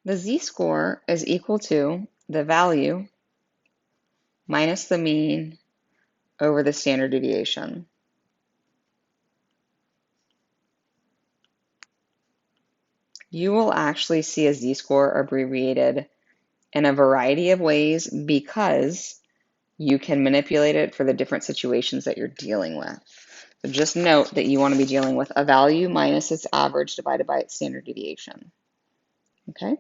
The z-score is equal to the value minus the mean over the standard deviation. You will actually see a z-score abbreviated in a variety of ways because you can manipulate it for the different situations that you're dealing with. So just note that you want to be dealing with a value minus its average divided by its standard deviation. Okay?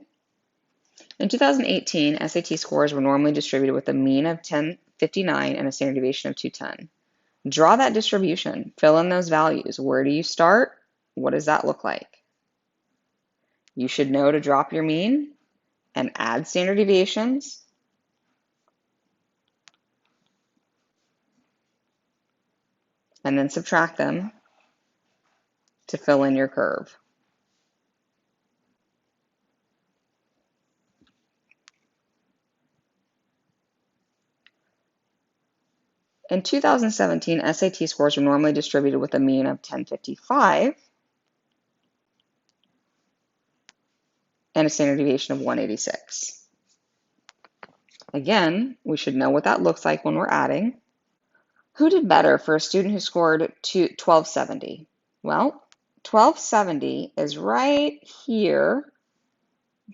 In 2018, SAT scores were normally distributed with a mean of 1059 and a standard deviation of 210. Draw that distribution, fill in those values. Where do you start? What does that look like? You should know to drop your mean and add standard deviations. And then subtract them to fill in your curve. In 2017, SAT scores were normally distributed with a mean of 1055 and a standard deviation of 186. Again, we should know what that looks like when we're adding. Who did better for a student who scored 1270? Well, 1270 is right here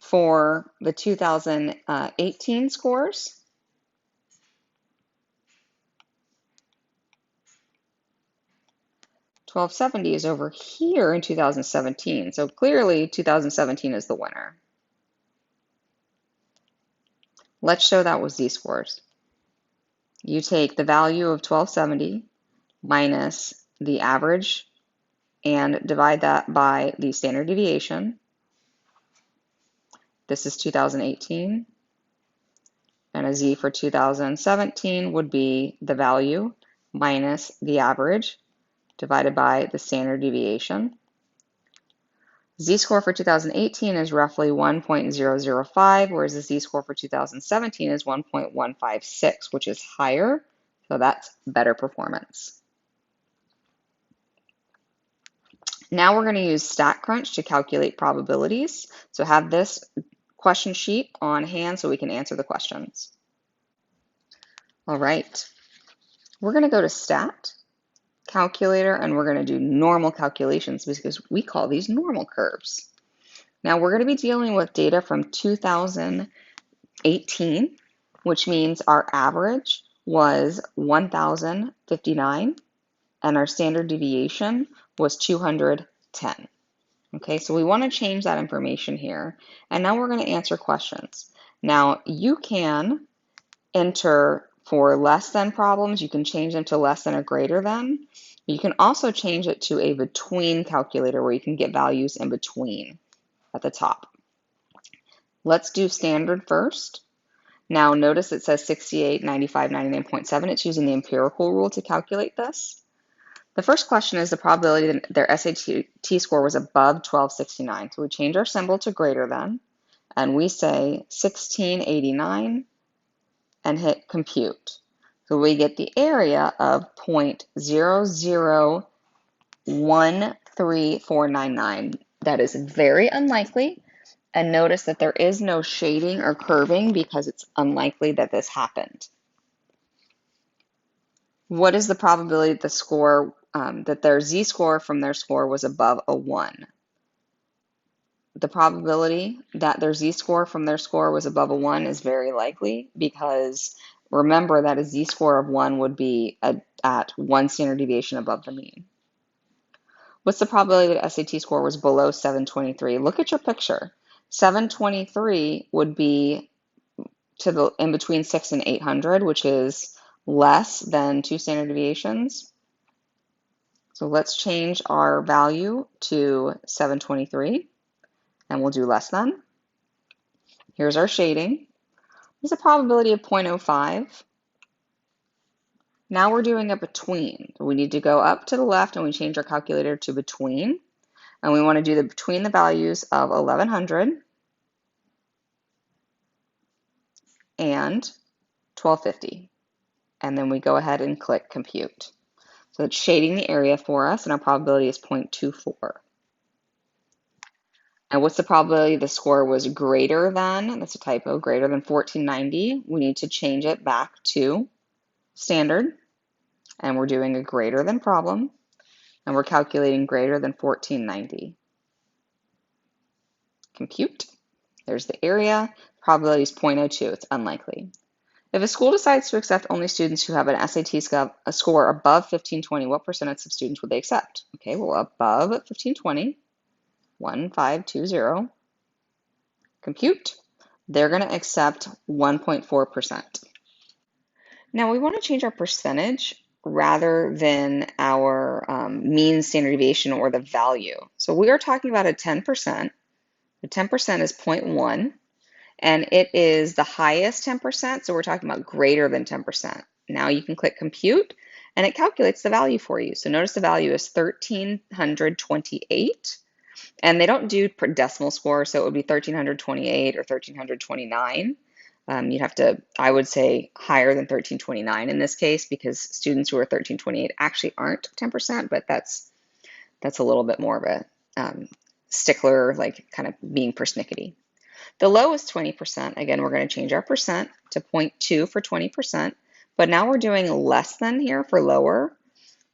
for the 2018 scores. 1270 is over here in 2017. So clearly 2017 is the winner. Let's show that with z-scores. You take the value of 1270 minus the average and divide that by the standard deviation. This is 2018. And a z for 2017 would be the value minus the average divided by the standard deviation. Z-score for 2018 is roughly 1.005, whereas the z-score for 2017 is 1.156, which is higher, so that's better performance. Now we're going to use StatCrunch to calculate probabilities. So have this question sheet on hand so we can answer the questions. All right, we're going to go to Stat, Calculator, and we're going to do normal calculations because we call these normal curves. Now we're going to be dealing with data from 2018, which means our average was 1,059 and our standard deviation was 210. Okay, so we want to change that information here. And now we're going to answer questions. Now you can enter for less than problems. You can change them to less than or greater than. You can also change it to a between calculator where you can get values in between at the top. Let's do standard first. Now notice it says 68, 95, 99.7. It's using the empirical rule to calculate this. The first question is the probability that their SAT score was above 1269. So we change our symbol to greater than, and we say 1689 and hit compute. So we get the area of 0.0013499. That is very unlikely. And notice that there is no shading or curving because it's unlikely that this happened. What is the probability that the score, that their z-score from their score was above a 1? The probability that their z-score from their score was above a 1 is very likely because remember that a z-score of 1 would be at 1 standard deviation above the mean. What's the probability that SAT score was below 723? Look at your picture. 723 would be to the in between 6 and 800, which is less than 2 standard deviations. So let's change our value to 723, and we'll do less than. Here's our shading. There's a probability of 0.05. Now we're doing a between. We need to go up to the left, and we change our calculator to between. And we want to do the between the values of 1100 and 1250. And then we go ahead and click compute. So it's shading the area for us, and our probability is 0.24. And what's the probability the score was greater than, that's a typo, greater than 1490? We need to change it back to standard, and we're doing a greater than problem, and we're calculating greater than 1490. Compute. There's the area. Probability is 0.02. It's unlikely. If a school decides to accept only students who have an SAT score above 1520, what percentage of students would they accept? Okay, well, above 1520, 1520, compute, they're going to accept 1.4%. Now we want to change our percentage rather than our mean standard deviation or the value. So we are talking about a 10%. The 10% is 0.1, and it is the highest 10%, so we're talking about greater than 10%. Now you can click compute, and it calculates the value for you. So notice the value is 1,328, and they don't do decimal score, so it would be 1,328 or 1,329. You'd have to, I would say, higher than 1,329 in this case, because students who are 1,328 actually aren't 10%, but that's a little bit more of a stickler, like kind of being persnickety. The low is 20%. Again, we're going to change our percent to 0.2 for 20%, but now we're doing less than here for lower,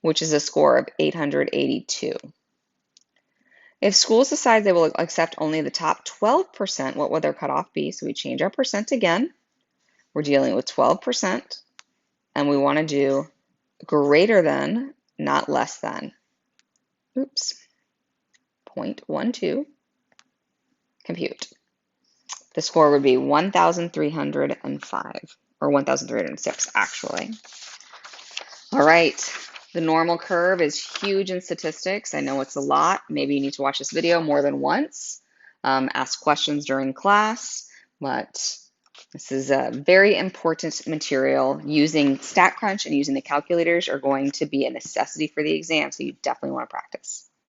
which is a score of 882. If schools decide they will accept only the top 12%, what would their cutoff be? So we change our percent again. We're dealing with 12%, and we want to do greater than, not less than. Oops. 0.12. Compute. The score would be 1,305, or 1,306 actually. All right, the normal curve is huge in statistics. I know it's a lot. Maybe you need to watch this video more than once. Ask questions during class, but this is a very important material. Using StatCrunch and using the calculators are going to be a necessity for the exam, so you definitely want to practice.